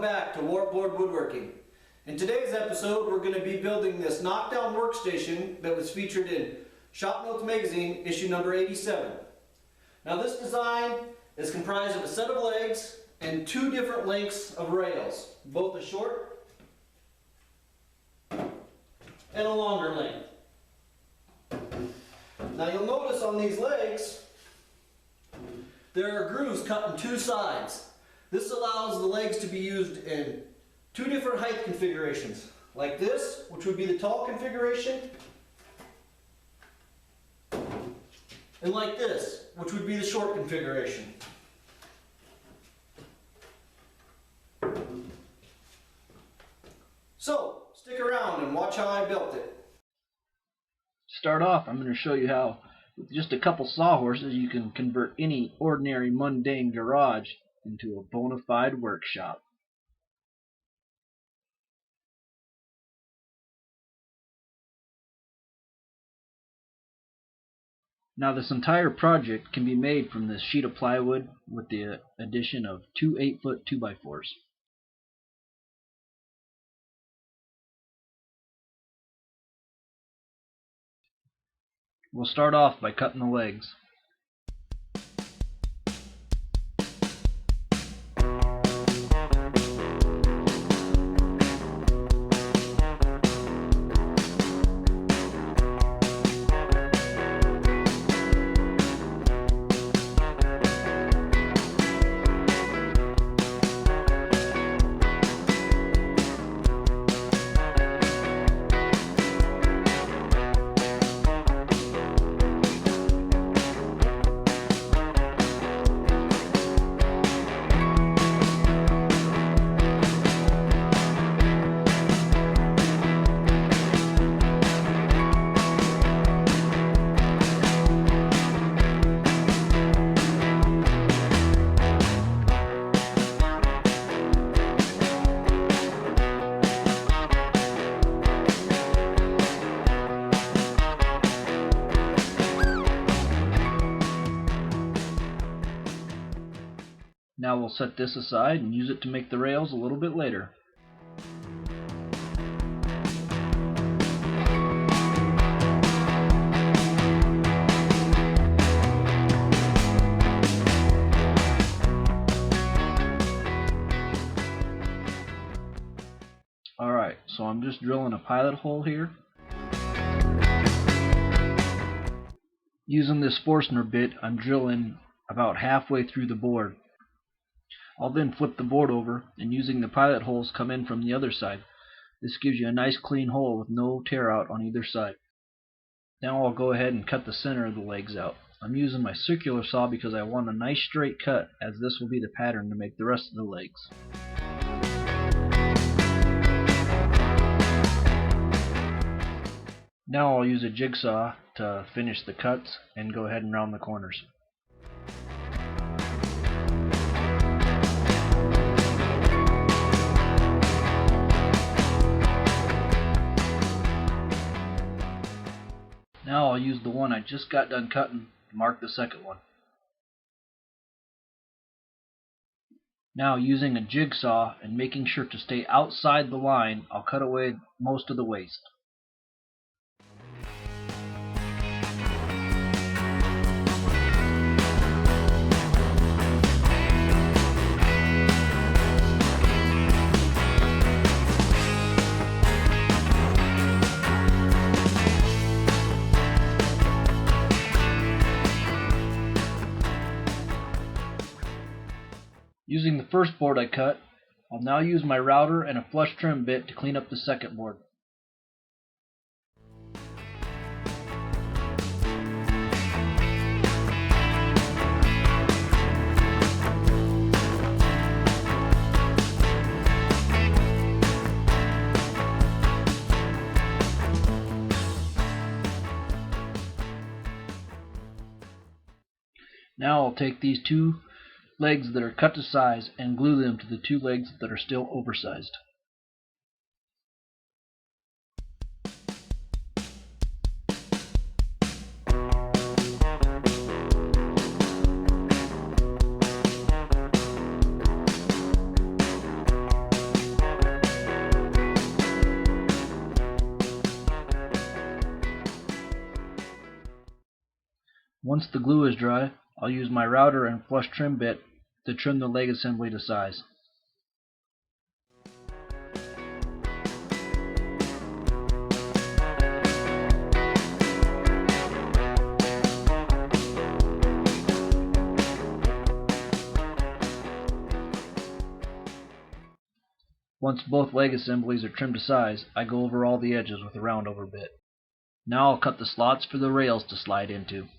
back to Warpboard Woodworking. In today's episode, we're going to be building this knockdown workstation that was featured in Shop Notes Magazine, issue number 87. Now this design is comprised of a set of legs and two different lengths of rails, both a short and a longer length. Now you'll notice on these legs, there are grooves cut in two sides. This allows the legs to be used in two different height configurations, like this, which would be the tall configuration, and like this, which would be the short configuration. So, stick around and watch how I built it. To start off, I'm going to show you how, with just a couple sawhorses, you can convert any ordinary mundane garage into a bona fide workshop. Now this entire project can be made from this sheet of plywood with the addition of two 8-foot 2x4s. We'll start off by cutting the legs. Now we'll set this aside and use it to make the rails a little bit later. Alright, so I'm just drilling a pilot hole here. Using this Forstner bit, I'm drilling about halfway through the board. I'll then flip the board over and using the pilot holes come in from the other side. This gives you a nice clean hole with no tear out on either side. Now I'll go ahead and cut the center of the legs out. I'm using my circular saw because I want a nice straight cut, as this will be the pattern to make the rest of the legs. Now I'll use a jigsaw to finish the cuts and go ahead and round the corners. Now I'll use the one I just got done cutting to mark the second one. Now using a jigsaw and making sure to stay outside the line, I'll cut away most of the waste. Using the first board I cut, I'll now use my router and a flush trim bit to clean up the second board. Now I'll take these two legs that are cut to size and glue them to the two legs that are still oversized. Once the glue is dry, I'll use my router and flush trim bit to trim the leg assembly to size. Once both leg assemblies are trimmed to size, I go over all the edges with a roundover bit. Now I'll cut the slots for the rails to slide into.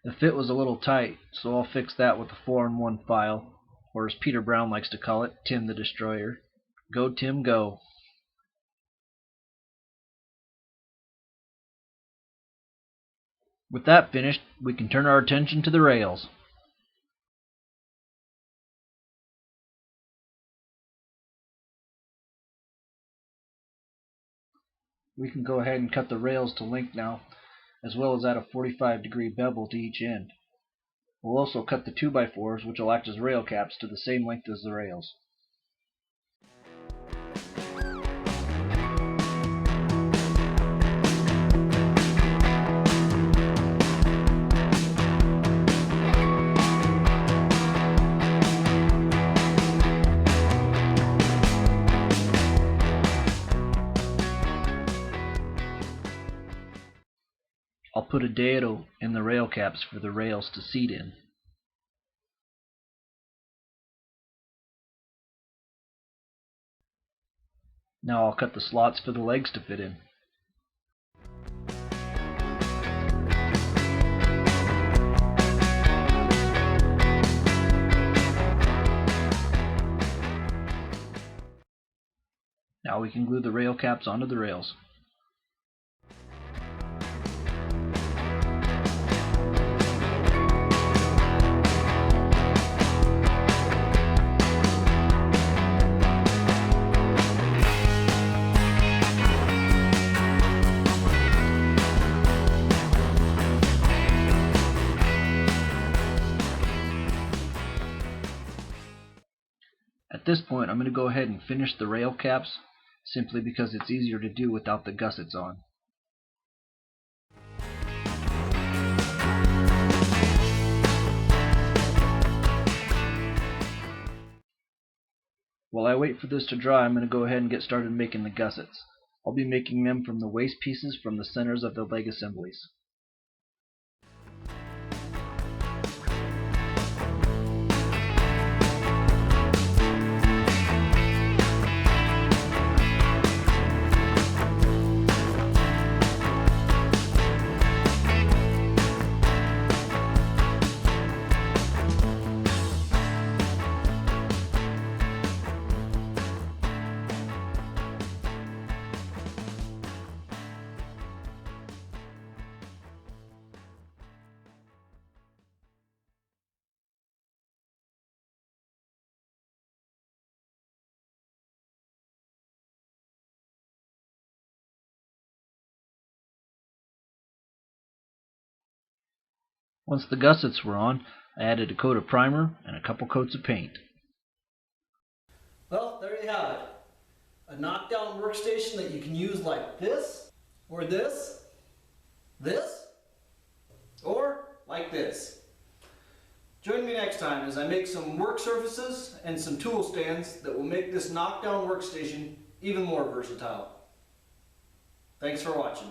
The fit was a little tight, so I'll fix that with a 4-in-1 file, or as Peter Brown likes to call it, Tim the Destroyer. Go Tim, go! With that finished, we can turn our attention to the rails. We can go ahead and cut the rails to length now, as well as add a 45-degree bevel to each end. We'll also cut the 2x4s, which will act as rail caps, to the same length as the rails. I'll put a dado in the rail caps for the rails to seat in. Now I'll cut the slots for the legs to fit in. Now we can glue the rail caps onto the rails. At this point, I'm going to go ahead and finish the rail caps, simply because it's easier to do without the gussets on. While I wait for this to dry, I'm going to go ahead and get started making the gussets. I'll be making them from the waste pieces from the centers of the leg assemblies. Once the gussets were on, I added a coat of primer and a couple coats of paint. Well, there you have it. A knockdown workstation that you can use like this, or this, or like this. Join me next time as I make some work surfaces and some tool stands that will make this knockdown workstation even more versatile. Thanks for watching.